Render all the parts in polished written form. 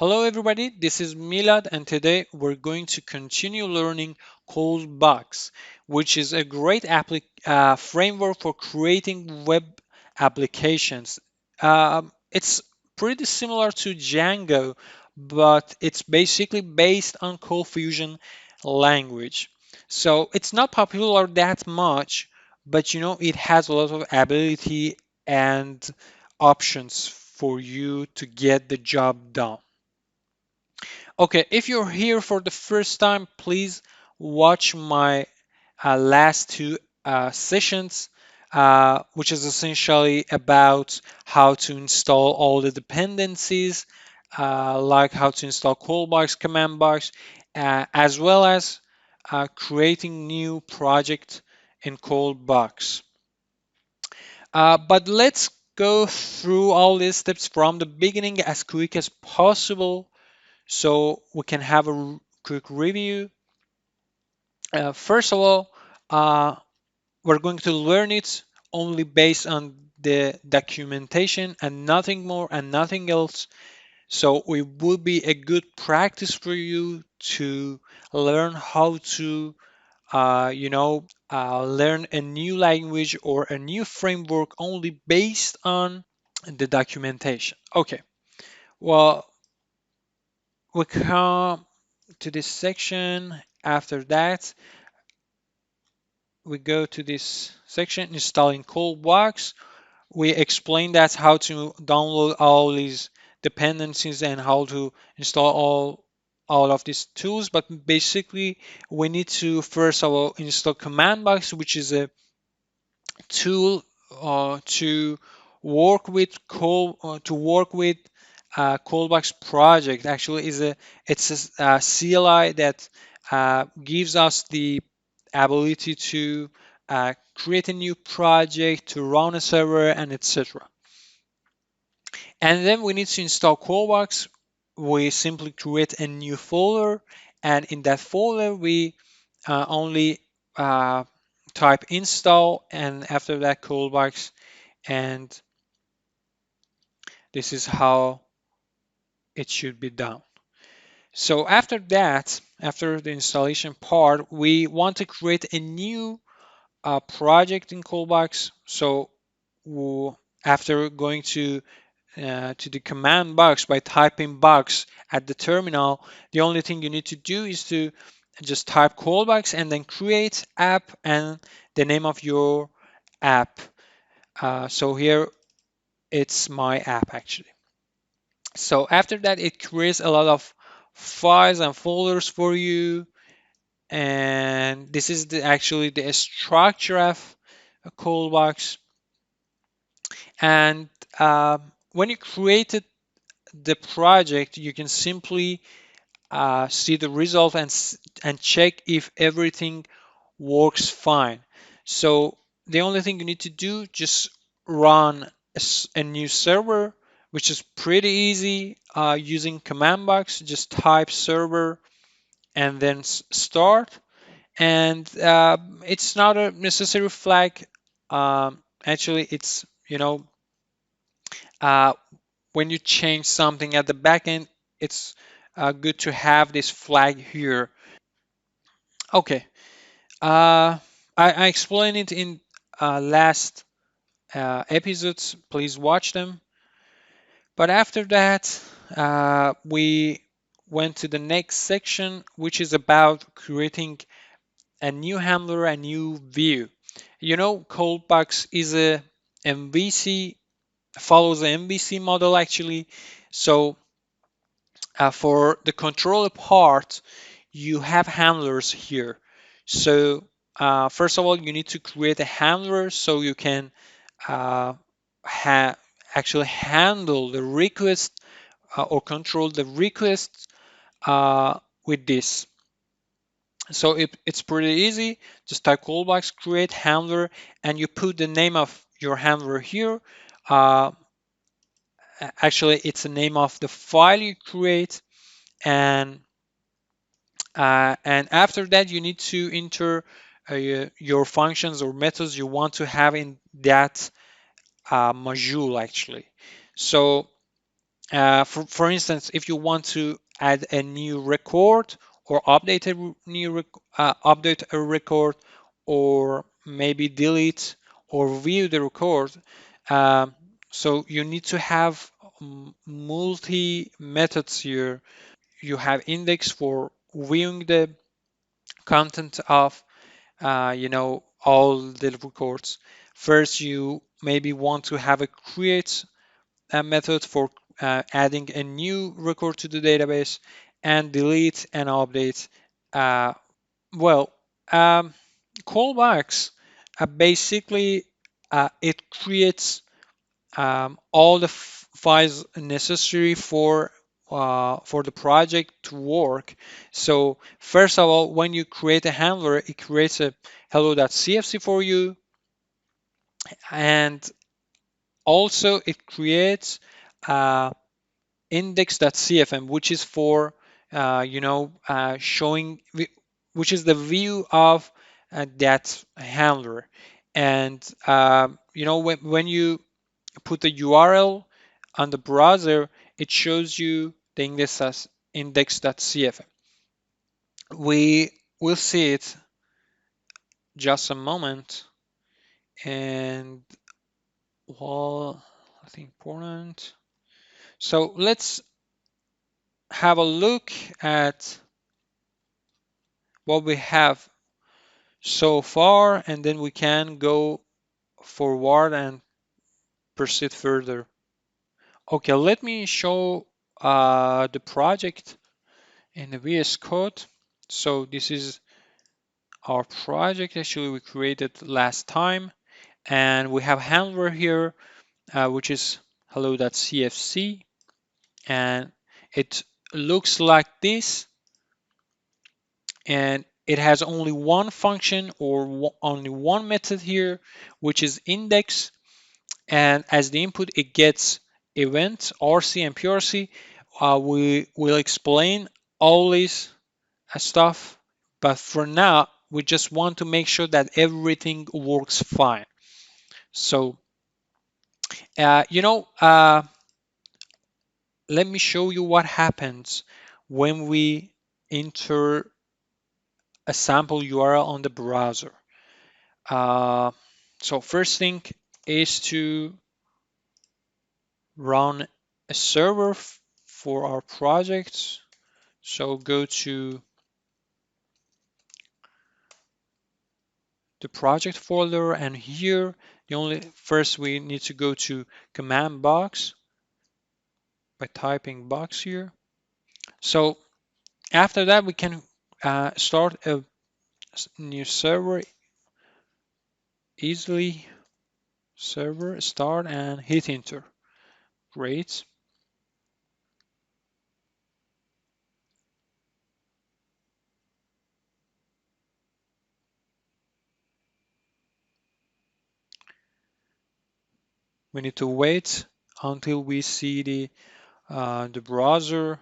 Hello everybody, this is Milad and today we're going to continue learning ColdBox, which is a great framework for creating web applications. It's pretty similar to Django, but it's basically based on ColdFusion language. So it's not popular that much, but it has a lot of ability and options for you to get the job done. Okay, if you're here for the first time, please watch my last two sessions, which is essentially about how to install all the dependencies, like how to install ColdBox, command box, as well as creating new project in ColdBox. But let's go through all these steps from the beginning as quick as possible so we can have a quick review. First of all, uh, we're going to learn it only based on the documentation and nothing more and nothing else. So it would be a good practice for you to learn how to, learn a new language or a new framework only based on the documentation. Okay, well, we come to this section. After that, we go to this section, installing ColdBox. We explain that how to download all these dependencies and how to install all of these tools. But basically, we need to first of all install command box, which is a tool to work with ColdBox project. Actually, it's a CLI that gives us the ability to create a new project, to run a server, and etc. And then we need to install ColdBox. We simply create a new folder, and in that folder we only uh, type install, and after that ColdBox, and this is how it should be done. So after that, after the installation part, we want to create a new project in ColdBox. So after going to the command box by typing box at the terminal, the only thing you need to do is to just type ColdBox and then create app and the name of your app. So here it's my app actually. So after that, it creates a lot of files and folders for you. And this is actually the structure of a ColdBox. And when you created the project, you can simply see the result and check if everything works fine. So the only thing you need to do, just run a new server, which is pretty easy using command box. Just type server and then start. And it's not a necessary flag. Actually, it's uh, when you change something at the back end, it's good to have this flag here. Okay, I explained it in last episodes. Please watch them. But after that, we went to the next section, which is about creating a new handler, a new view. ColdBox is a MVC, follows the MVC model actually. So for the controller part, you have handlers here. So first of all, you need to create a handler so you can uh, ha actually handle the request or control the requests with this. So it's pretty easy. Just type ColdBox create handler, and you put the name of your handler here. Uh, Actually, it's the name of the file you create, and after that, you need to enter your functions or methods you want to have in that module actually. So For instance, if you want to add a new record or update update a record, or maybe delete or view the record, um, so you need to have multi methods here. You have index for viewing the content of all the records. First, you maybe want to have a create a method for adding a new record to the database, and delete and update. Uh, well, um, callbacks basically it creates all the files necessary for the project to work. So first of all, when you create a handler, it creates a hello.cfc for you, and also it creates index.cfm, which is for showing which is the view of that handler. And when you put the URL on the browser, it shows you the index.cfm. We will see it just a moment. And well, I think important. So let's have a look at what we have so far, and then we can go forward and proceed further. Okay, let me show the project in the VS Code. So this is our project. Actually, we created last time, and we have handler here, which is hello.cfc, and it looks like this, and it has only one function or only one method here, which is index. And as the input, it gets event, RC, and PRC. We will explain all this stuff, but for now, we just want to make sure that everything works fine. So, let me show you what happens when we enter a sample URL on the browser. Uh, so first thing is to run a server for our project. So go to the project folder, and here the only first we need to go to command box by typing box here. So after that, we can start a new server easily. Server start and hit enter. Great. We need to wait until we see the browser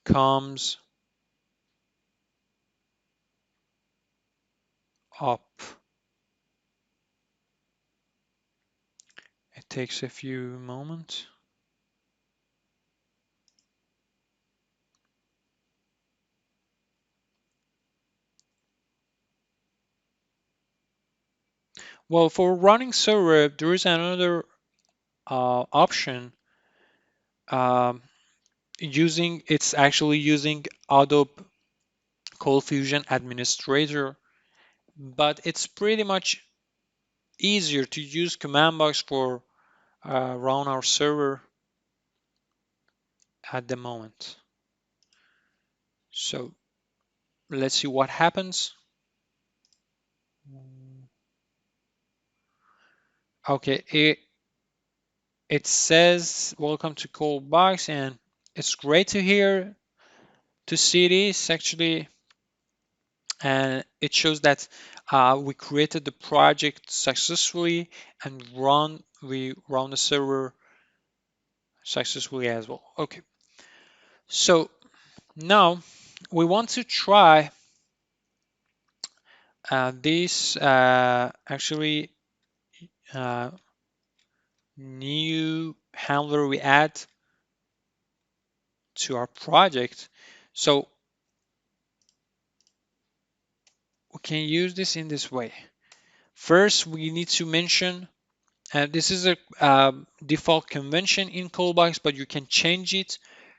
comes up. It takes a few moments. Well, for running server, there is another option. Um, it's actually using Adobe ColdFusion Administrator, but it's pretty much easier to use command box for run our server at the moment. So let's see what happens. Okay, it says welcome to ColdBox, and it's great to hear to see this actually, and it shows that we created the project successfully and we run the server successfully as well. Okay, so now we want to try this actually uh, new handler we add to our project. So we can use this in this way. First, we need to mention, this is a default convention in ColdBox, but you can change it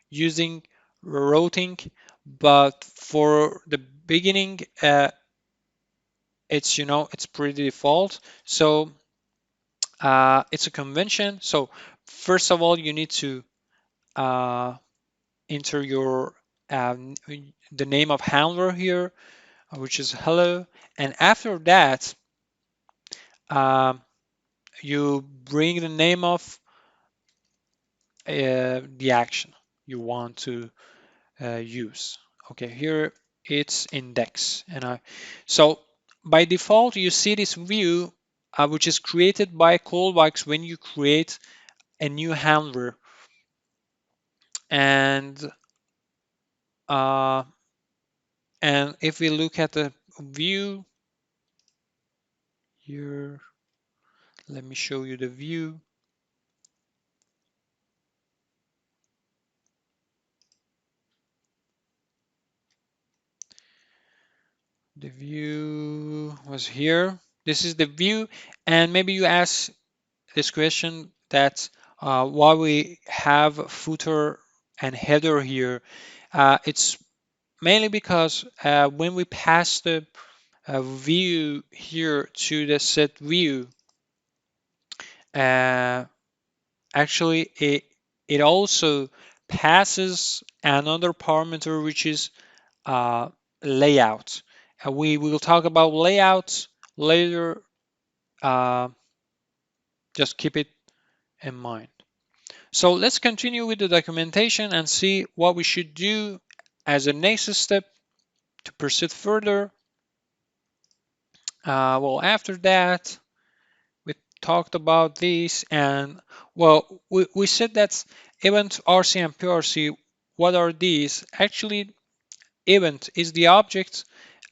using routing. But for the beginning, it's pretty default. So it's a convention. So first of all, you need to uh, enter your the name of handler here, which is hello, and after that, um, you bring the name of the action you want to use. Okay, here it's index, and so by default you see this view which is created by ColdBox when you create a new handler, and uh, and if we look at the view here, let me show you the view. The view was here. This is the view, and maybe you ask this question that why we have footer and header here. It's mainly because when we pass the view here to the set view, uh, actually it also passes another parameter which is uh, layout. We will talk about layouts later. Uh, just keep it in mind. So let's continue with the documentation and see what we should do as a next step to proceed further. Well, after that, we talked about this, and well, we said that event RC and PRC, what are these? Actually, event is the object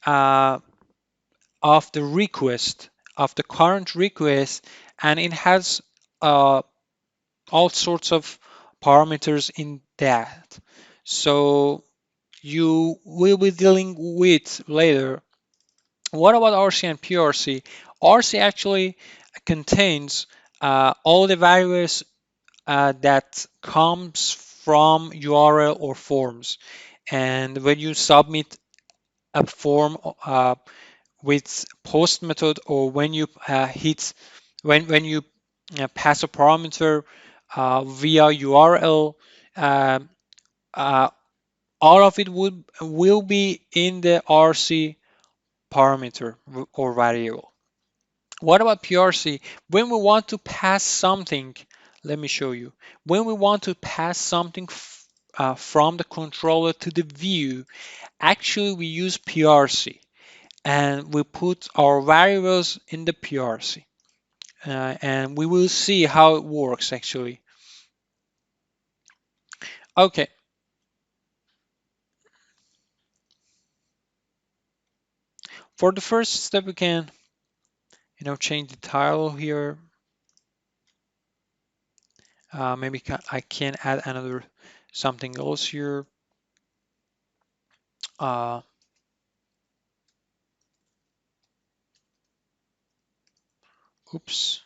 uh, of the request, of the current request, and it has all sorts of parameters in that. So you will be dealing with later. What about RC and PRC? RC actually contains all the variables that comes from URL or forms. And when you submit a form with post method, or when you when you pass a parameter via URL, um, uh, all of it will be in the RC parameter or variable. What about PRC? When we want to pass something, let me show you. When we want to pass something from the controller to the view, actually we use PRC, and we put our variables in the PRC. And we will see how it works actually. Okay, for the first step we can change the title here. Maybe I can add another something else here. Uh, oops.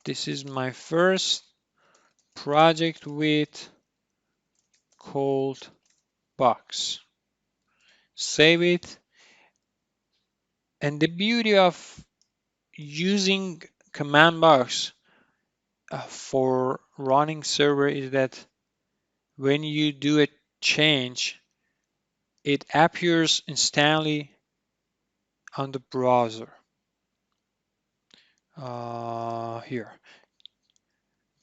This is my first project with ColdBox. Save it. And the beauty of using command box for running server is that when you do a change, it appears instantly on the browser. Here,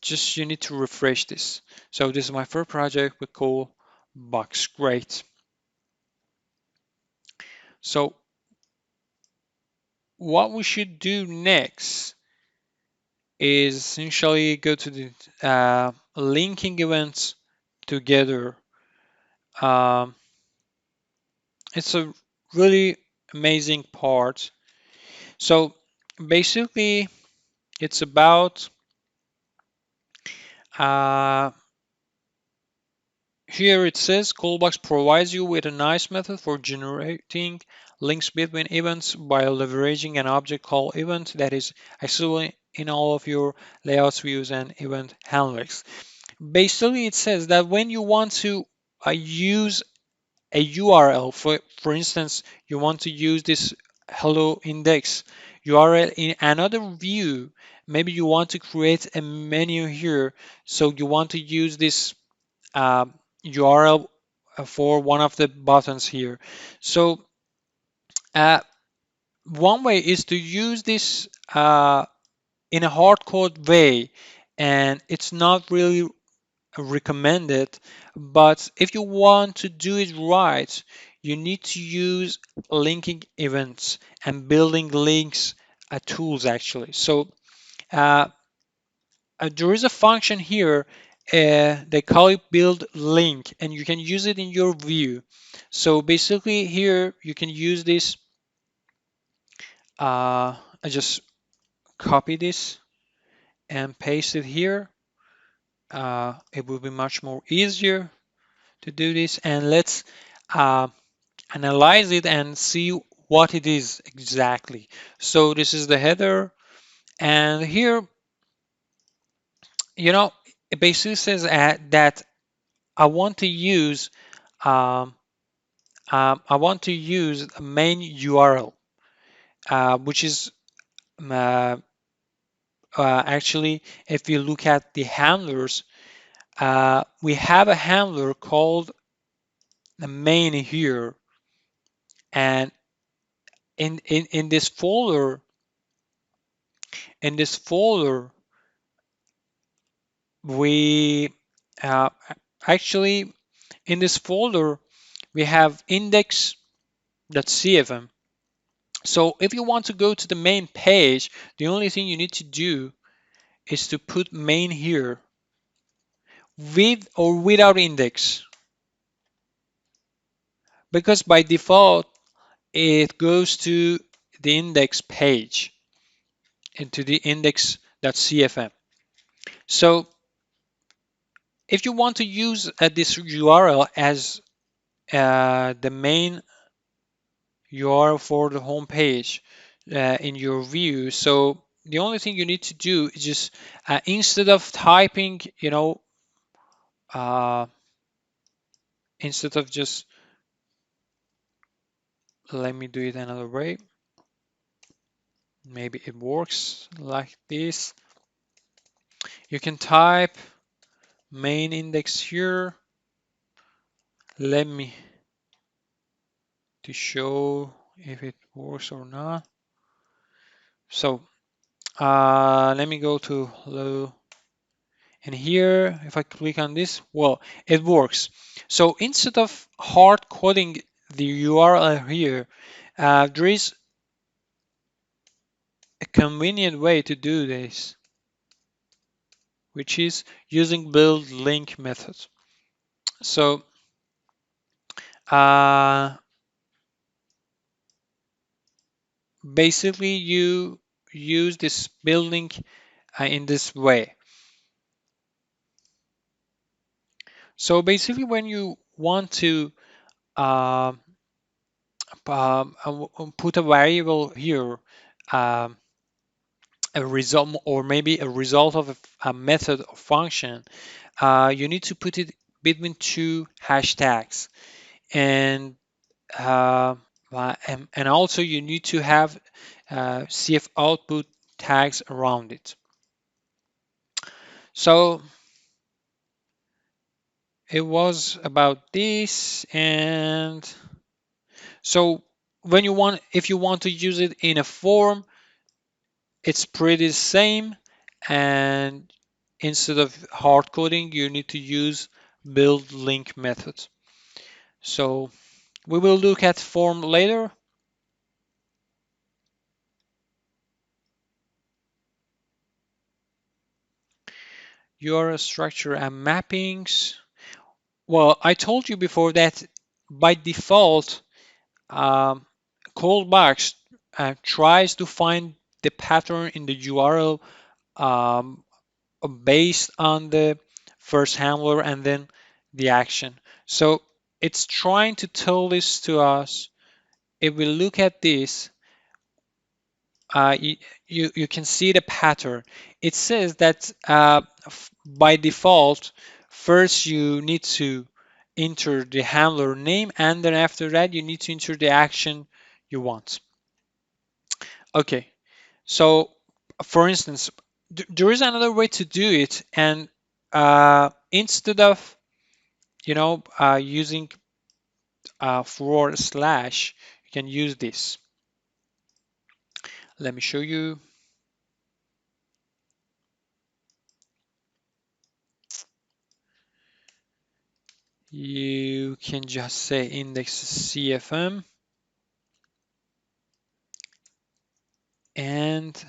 just you need to refresh this. So this is my first project with ColdBox. Great. So what we should do next is essentially go to the linking events together. Um, it's a really amazing part. So Basically, it's about uh, here it says ColdBox provides you with a nice method for generating links between events by leveraging an object called event that is accessible in all of your layouts, views, and event handlers. Basically, it says that when you want to use a URL, for instance, you want to use this hello index URL in another view, maybe you want to create a menu here, so you want to use this uh, URL for one of the buttons here. So uh, one way is to use this in a hard code way, and it's not really recommended. But if you want to do it right, you need to use linking events and building links tools actually. So uh, there is a function here. They call it build link, and you can use it in your view. So basically here you can use this. I just copy this and paste it here. It will be much more easier to do this, and let's uh, analyze it and see what it is exactly. So this is the header, and here, it basically says that I want to use um, a main URL, which is uh, actually, if you look at the handlers, we have a handler called the main here, and in this folder, in this folder, we uh, actually in this folder we have index.cfm. So if you want to go to the main page, the only thing you need to do is to put main here with or without index, because by default it goes to the index page into the index.cfm. So if you want to use this URL as the main URL for the home page in your view, so the only thing you need to do is just instead of typing, uh, instead of just, let me do it another way. Maybe it works like this. You can type main index here. Let me to show if it works or not. So let me go to low, and here if I click on this, well, it works. So instead of hard coding the URL here, there is a convenient way to do this, which is using build link method. So uh, basically you use this building in this way. So basically when you want to um, put a variable here, um, a result or maybe a result of a method or function, you need to put it between two hashtags, and and also you need to have CF output tags around it. So it was about this, and so if you want to use it in a form, it's pretty same, and instead of hard coding, you need to use build link method. So we will look at form later. URL structure and mappings. Well, I told you before that by default, um, ColdBox tries to find the pattern in the URL um, based on the first handler and then the action. So it's trying to tell this to us. If we look at this, you can see the pattern. It says that by default, first you need to enter the handler name, and then after that you need to enter the action you want. Okay, so for instance, there is another way to do it, and instead of using forward slash, you can use this. Let me show you. You can just say index CFM, and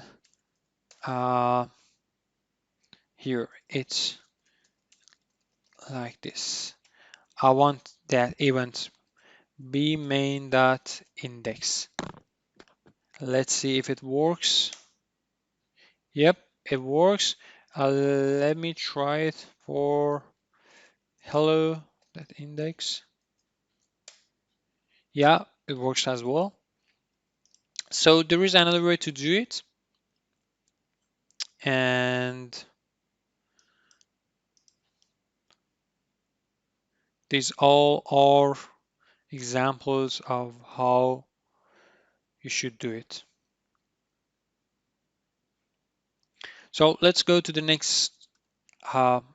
here it's like this. I want that event be main.index. Let's see if it works. Yep, it works. Let me try it for hello.index. Yeah, it works as well. So there is another way to do it, and these all are examples of how you should do it. So let's go to the next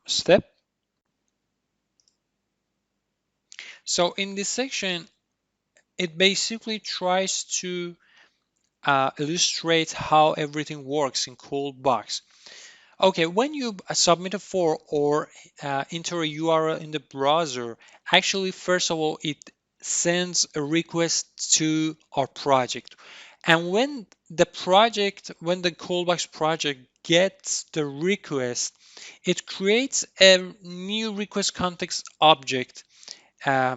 step. So in this section, it basically tries to illustrate how everything works in ColdBox. Okay, when you submit a form or enter a URL in the browser, actually, first of all, it sends a request to our project. And when the ColdBox project gets the request, it creates a new request context object, uh,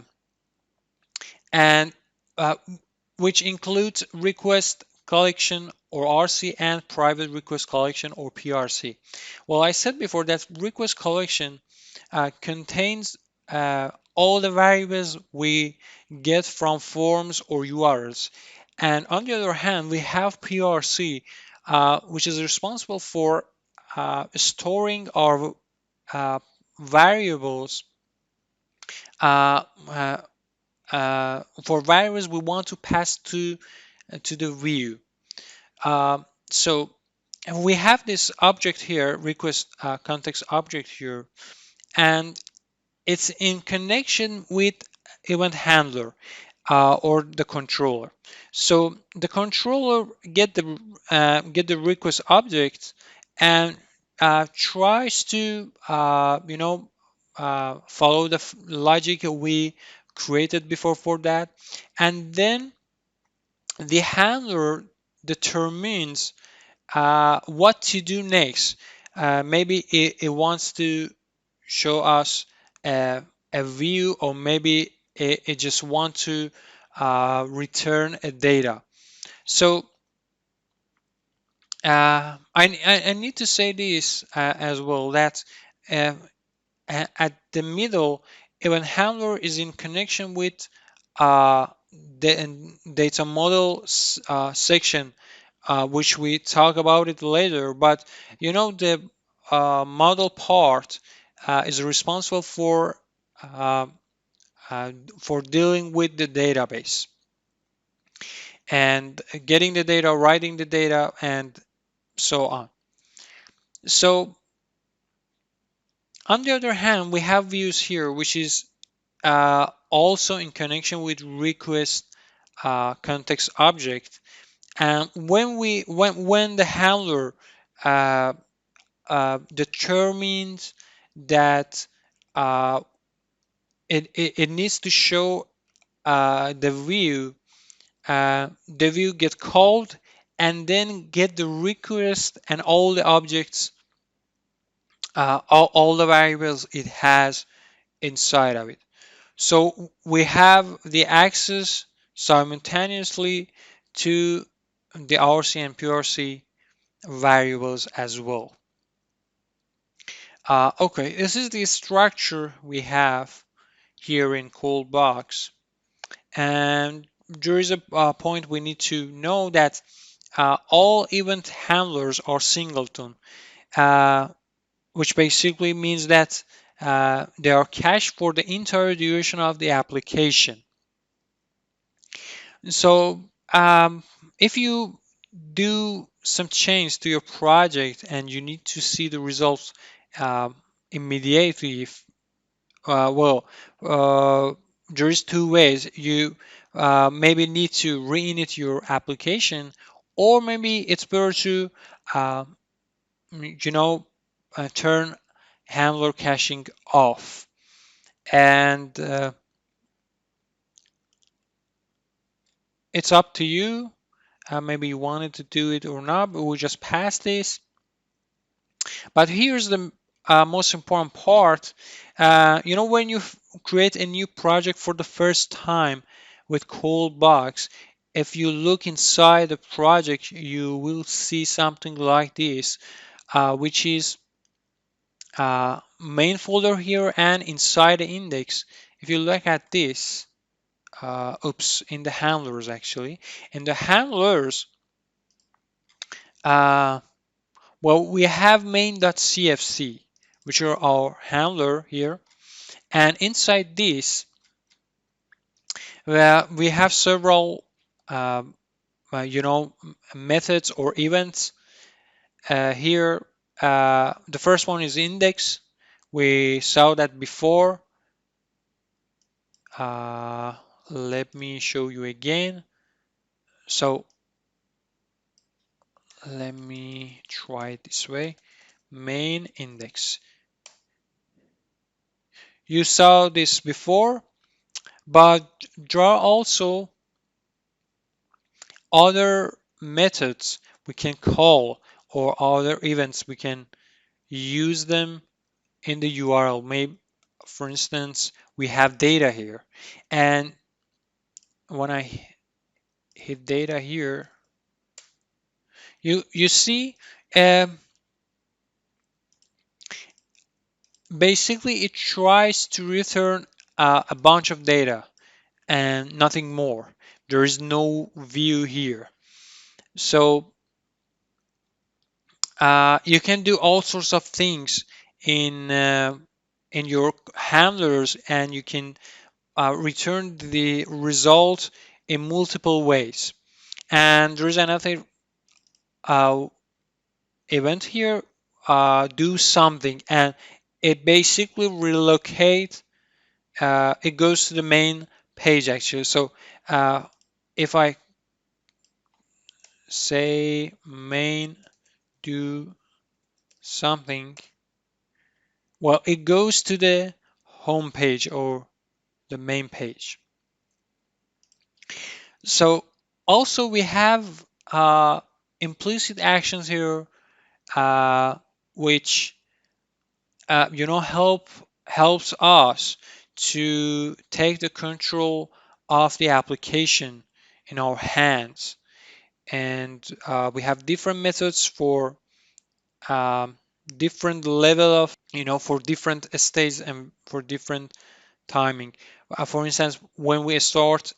and uh, which includes request collection or RC and private request collection or PRC. Well, I said before that request collection contains all the variables we get from forms or URLs. And on the other hand, we have PRC, which is responsible for storing our variables uh, uh, for variables we want to pass to the view. So we have this object here, request context object here, and it's in connection with event handler or the controller. So the controller get the request object and tries to follow the logic we created before for that, and then the handler determines what to do next. Maybe it wants to show us a view, or maybe it just wants to return a data. So I need to say this as well, that uh, at the middle, event handler is in connection with uh, the data model section, which we talk about it later. But the model part is responsible uh, for dealing with the database and getting the data, writing the data, and so on. So on the other hand, we have views here, which is also in connection with request context object. And when the handler uh, determines that it needs to show the view get called and then get the request and all the objects, all the variables it has inside of it. So we have the access simultaneously to the RC and PRC variables as well. Okay, this is the structure we have here in ColdBox, and there is a point we need to know that all event handlers are singleton, uh, which basically means that they are cached for the entire duration of the application. So if you do some change to your project and you need to see the results um, immediately, if, well, there is two ways. You maybe need to reinit your application, or maybe it's better to, uh, you know, turn handler caching off. And it's up to you. Maybe you wanted to do it or not, but we'll just pass this. But here's the most important part. When you create a new project for the first time with ColdBox, if you look inside the project, you will see something like this, which is main folder here, and inside the index. If you look at this, in the handlers actually, in the handlers, uh, well, we have main.cfc, which are our handler here. And inside this, we have several, um, methods or events. Here, the first one is index. We saw that before. Uh, Let me show you again. So let me try it this way. Main index. You saw this before, but there are also other methods we can call, or other events we can use them in the URL. Maybe, for instance, we have data here, and when I hit data here, you see, um, basically it tries to return a bunch of data and nothing more. There is no view here. So you can do all sorts of things in uh, in your handlers, and you can return the result in multiple ways. And there is another uh, event here, do something, and it basically relocate. It goes to the main page actually. So if I say main do something, well, it goes to the home page or the main page. So also we have implicit actions here, uh, which helps us to take the control of the application in our hands. And we have different methods for different level of, for different states and for different timing. For instance, when we start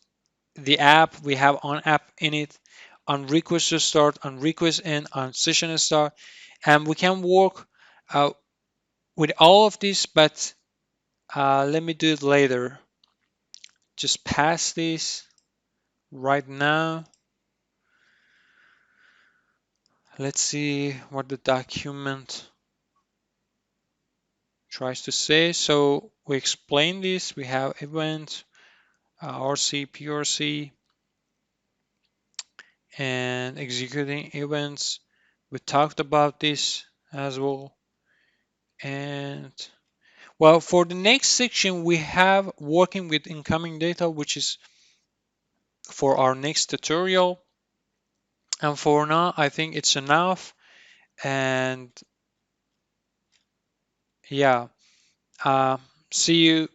the app, we have on app init, on request to start, on request end, on session start, and we can work uh, with all of this, but let me do it later. Just pass this right now. Let's see what the document tries to say. So we explain this. We have event, RC, PRC, and executing events. We talked about this as well. And well, for the next section, we have working with incoming data, which is for our next tutorial. And for now, I think it's enough. And yeah, uh, see you